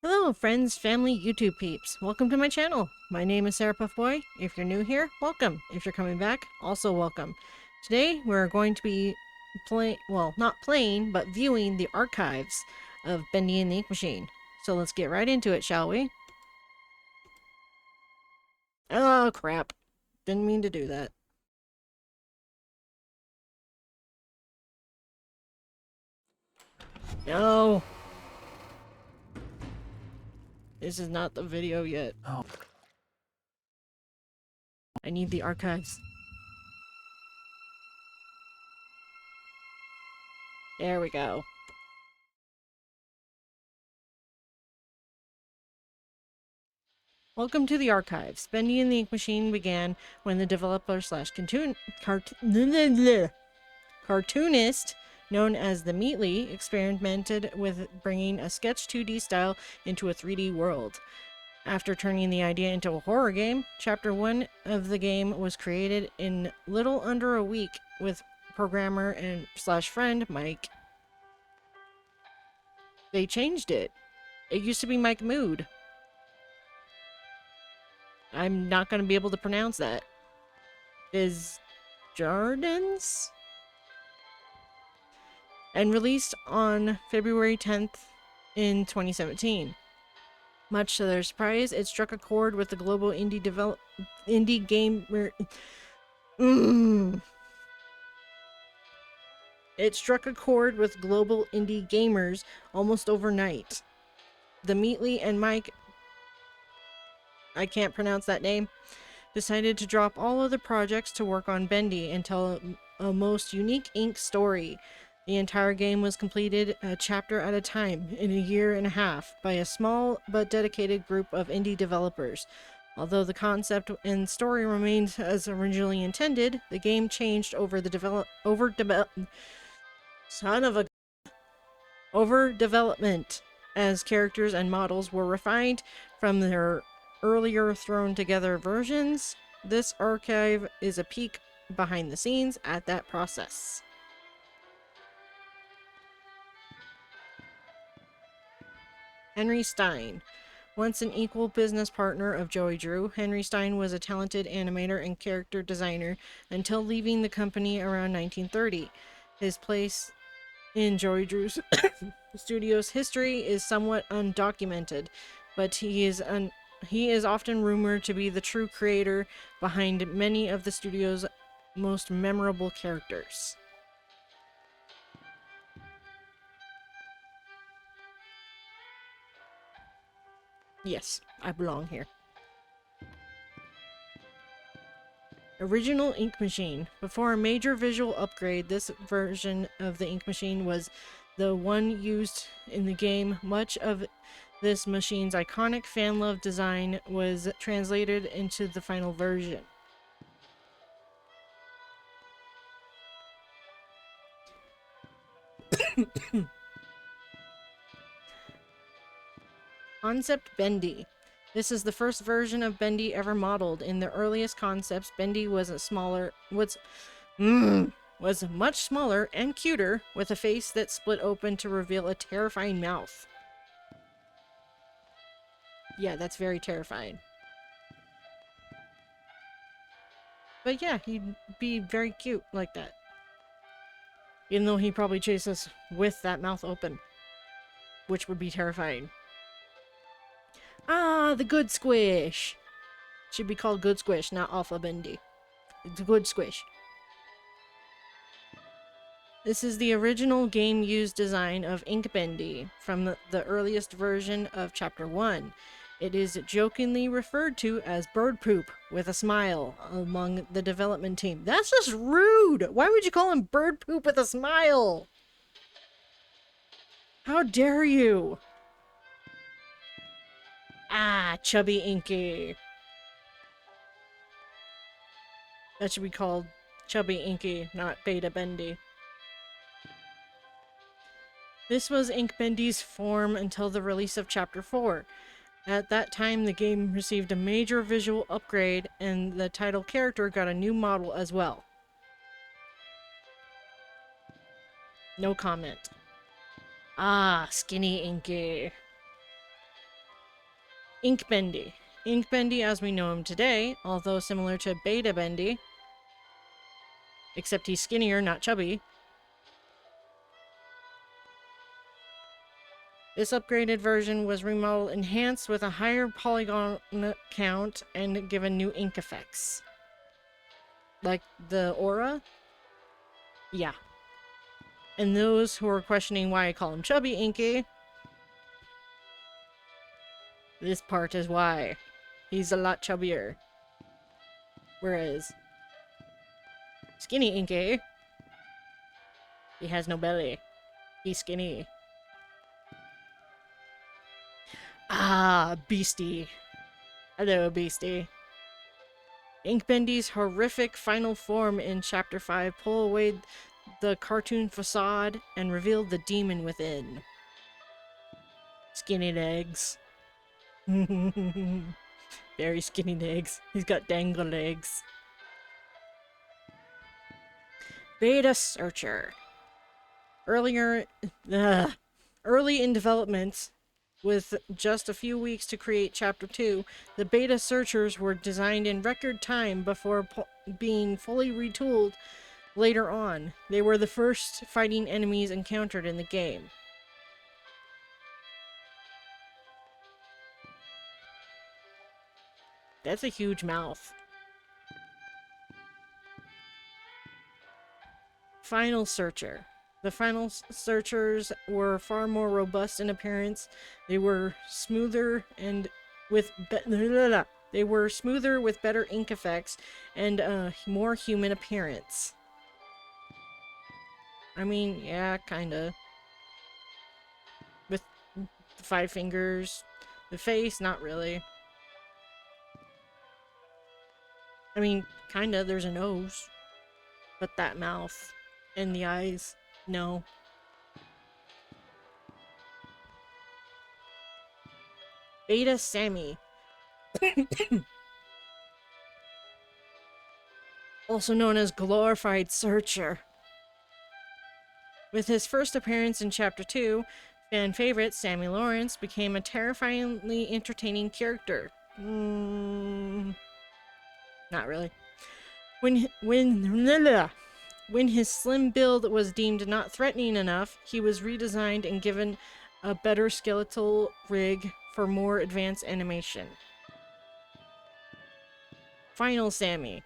Hello, friends, family, YouTube peeps. Welcome to my channel. My name is SaraPuffBoi. If you're new here, welcome. If you're coming back, also welcome. Today, we're going to be not playing, but viewing the archives of Bendy and the Ink Machine. So let's get right into it, shall we? Oh, crap. Didn't mean to do that. No! This is not the video yet. Oh. I need the archives. There we go. Welcome to the archives. Bendy and the Ink Machine began when the developer slash cartoonist known as the Meatly experimented with bringing a sketch 2D style into a 3D world. After turning the idea into a horror game, Chapter 1 of the game was created in little under a week with programmer and slash friend Mike. They changed it. It used to be Mike Mood. I'm not going to be able to pronounce that. Is Jardins? And released on February 10th in 2017. Much to their surprise, it struck a chord with the global indie gamer. It struck a chord with global indie gamers almost overnight. The Meatly and Mike, I can't pronounce that name, decided to drop all other projects to work on Bendy and tell a most unique ink story. The entire game was completed a chapter at a time in a year and a half by a small but dedicated group of indie developers. Although the concept and story remained as originally intended, the game changed over development as characters and models were refined from their earlier thrown together versions. This archive is a peek behind the scenes at that process. Henry Stein. Once an equal business partner of Joey Drew, Henry Stein was a talented animator and character designer until leaving the company around 1930. His place in Joey Drew's studio's history is somewhat undocumented, but he is often rumored to be the true creator behind many of the studio's most memorable characters. Yes, I belong here. Original Ink Machine. Before a major visual upgrade, this version of the Ink Machine was the one used in the game. Much of this machine's iconic fan-loved design was translated into the final version. Concept Bendy. This is the first version of Bendy ever modeled. In the earliest concepts, Bendy was much smaller and cuter, with a face that split open to reveal a terrifying mouth. Yeah, that's very terrifying. But yeah, he'd be very cute like that. Even though he'd probably chase us with that mouth open, which would be terrifying. Ah, the good squish! Should be called good squish, not Alpha Bendy. It's a good squish. This is the original game-used design of Ink Bendy from the earliest version of Chapter 1. It is jokingly referred to as bird poop with a smile among the development team. That's just rude! Why would you call him bird poop with a smile? How dare you? Ah, chubby Inky. That should be called Chubby Inky, not Beta Bendy. This was Ink Bendy's form until the release of Chapter 4. At that time, the game received a major visual upgrade, and the title character got a new model as well. No comment. Ah, skinny Inky. Ink Bendy. Ink Bendy as we know him today, although similar to Beta Bendy, except he's skinnier, not chubby. This upgraded version was remodeled enhanced with a higher polygon count and given new ink effects. Like the aura? Yeah. And those who are questioning why I call him Chubby Inky, this part is why. He's a lot chubbier. Whereas Skinny Inky, he has no belly. He's skinny. Ah, Beastie. Hello, Beastie. Ink Bendy's horrific final form in Chapter 5 pulled away the cartoon facade and revealed the demon within. Skinny legs. Very skinny legs. He's got dangle legs. Beta Searcher. Early in development, with just a few weeks to create Chapter 2, the Beta Searchers were designed in record time before being fully retooled later on. They were the first fighting enemies encountered in the game. That's a huge mouth. Final Searcher. The Final Searchers were far more robust in appearance. They were smoother and with they were smoother with better ink effects and a more human appearance. I mean, yeah, kinda. With the 5 fingers, the face, not really. I mean, kinda, there's a nose. But that mouth and the eyes, no. Beta Sammy. Also known as Glorified Searcher. With his first appearance in Chapter 2, fan favorite Sammy Lawrence became a terrifyingly entertaining character. Not really. When his slim build was deemed not threatening enough, he was redesigned and given a better skeletal rig for more advanced animation. Final Sammy.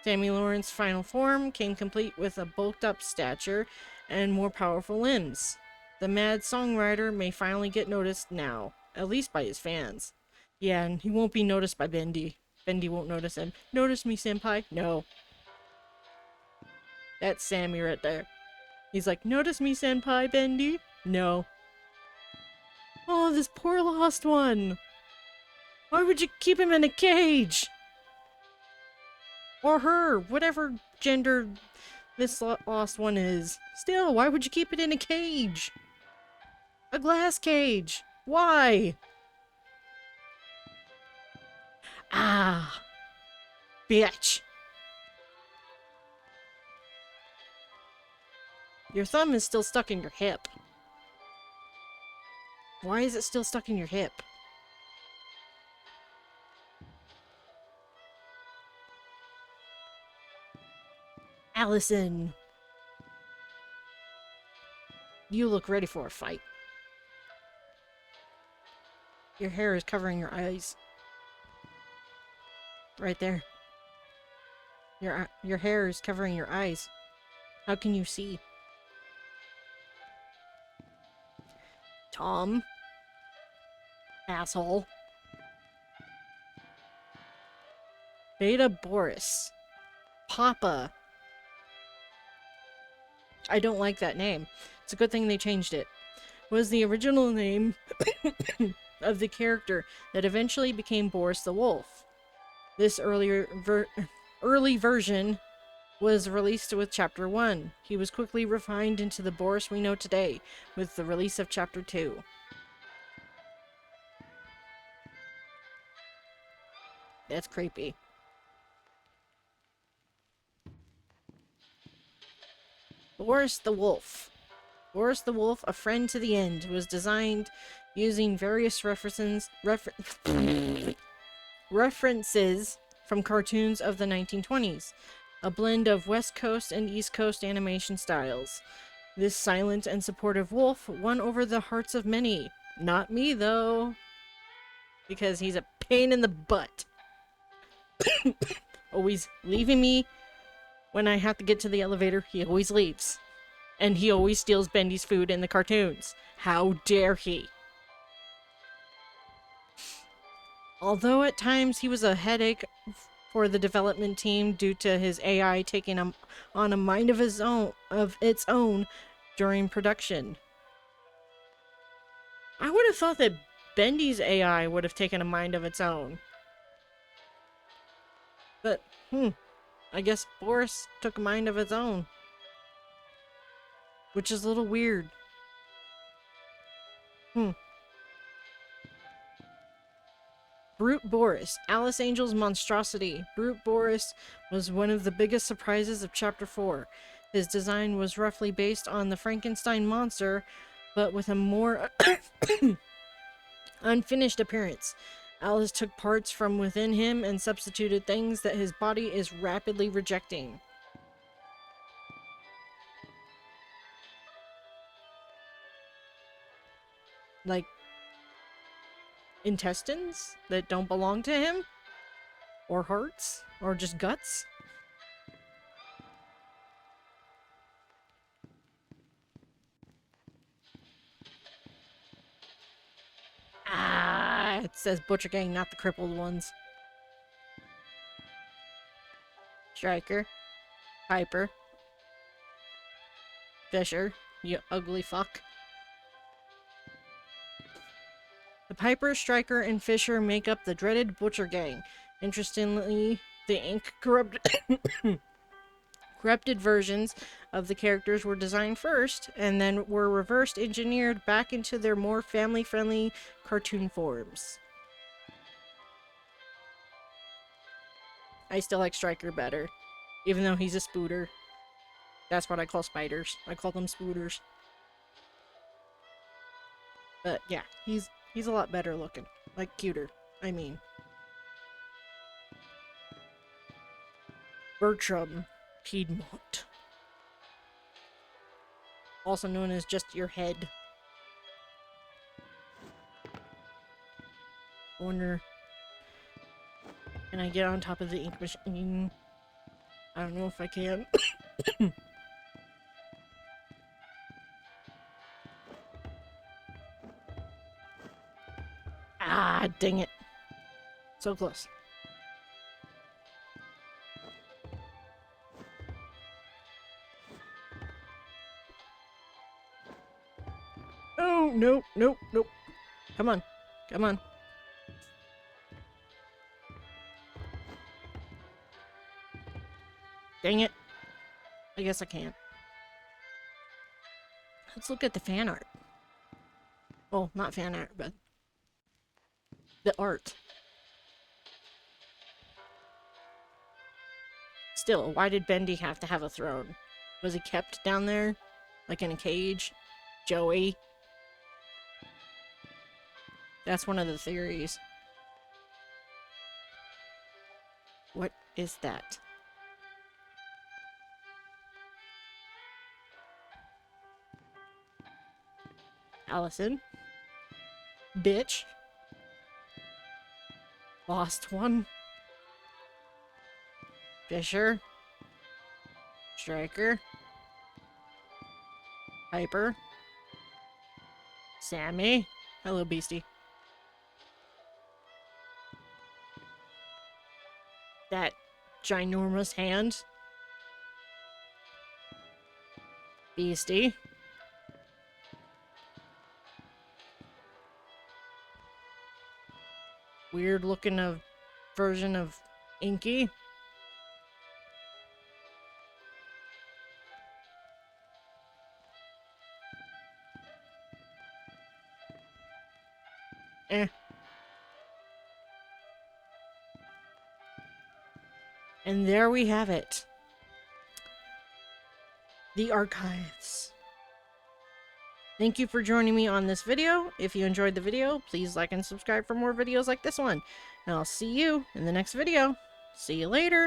Sammy Lawrence's final form came complete with a bulked-up stature and more powerful limbs. The mad songwriter may finally get noticed now, at least by his fans. Yeah, and he won't be noticed by Bendy. Bendy won't notice him. Notice me, senpai? No. That's Sammy right there. He's like, notice me, senpai, Bendy? No. Oh, this poor lost one. Why would you keep him in a cage? Or her, whatever gender this lost one is. Still, why would you keep it in a cage? A glass cage. Why? Ah. Bitch. Your thumb is still stuck in your hip. Why is it still stuck in your hip? Allison. You look ready for a fight. Your hair is covering your eyes. Right there. Your hair is covering your eyes. How can you see? Tom. Asshole. Beta Boris. Papa. I don't like that name. It's a good thing they changed it. Was the original name of the character that eventually became Boris the Wolf. This early version was released with Chapter 1. He was quickly refined into the Boris we know today with the release of Chapter 2. That's creepy. Boris the Wolf. Boris the Wolf, a friend to the end, was designed using various references from cartoons of the 1920s, a blend of West Coast and East Coast animation styles. This silent and supportive wolf won over the hearts of many. Not me, though, because he's a pain in the butt. Always leaving me when I have to get to the elevator. He always leaves. And he always steals Bendy's food in the cartoons. How dare he? Although at times he was a headache for the development team due to his AI taking on a mind of its own during production. I would have thought that Bendy's AI would have taken a mind of its own. But, I guess Boris took a mind of its own. Which is a little weird. Brute Boris, Alice Angel's monstrosity. Brute Boris was one of the biggest surprises of Chapter 4. His design was roughly based on the Frankenstein monster, but with a more unfinished appearance. Alice took parts from within him and substituted things that his body is rapidly rejecting. Like intestines that don't belong to him? Or hearts? Or just guts? Ah, it says Butcher Gang, not the crippled ones. Striker. Piper. Fisher. You ugly fuck. The Piper, Striker, and Fisher make up the dreaded Butcher Gang. Interestingly, the ink corrupted versions of the characters were designed first, and then were reversed engineered back into their more family-friendly cartoon forms. I still like Striker better, even though he's a spooter. That's what I call spiders. I call them spooters. But yeah, he's a lot better looking. Like, cuter, I mean. Bertram Piedmont. Also known as just your head. I wonder... Can I get on top of the ink machine? I don't know if I can. Ah, dang it. So close. Oh, nope, nope, nope. Come on. Come on. Dang it. I guess I can't. Let's look at the fan art. Well, not fan art, but the art. Still, why did Bendy have to have a throne? Was he kept down there? Like in a cage? Joey? That's one of the theories. What is that? Allison? Bitch? Lost one? Fisher? Striker? Piper? Sammy? Hello, Beastie. That ginormous hand? Beastie? Weird looking version of Inky? Eh. And there we have it. The archives. Thank you for joining me on this video. If you enjoyed the video, please like and subscribe for more videos like this one. And I'll see you in the next video. See you later.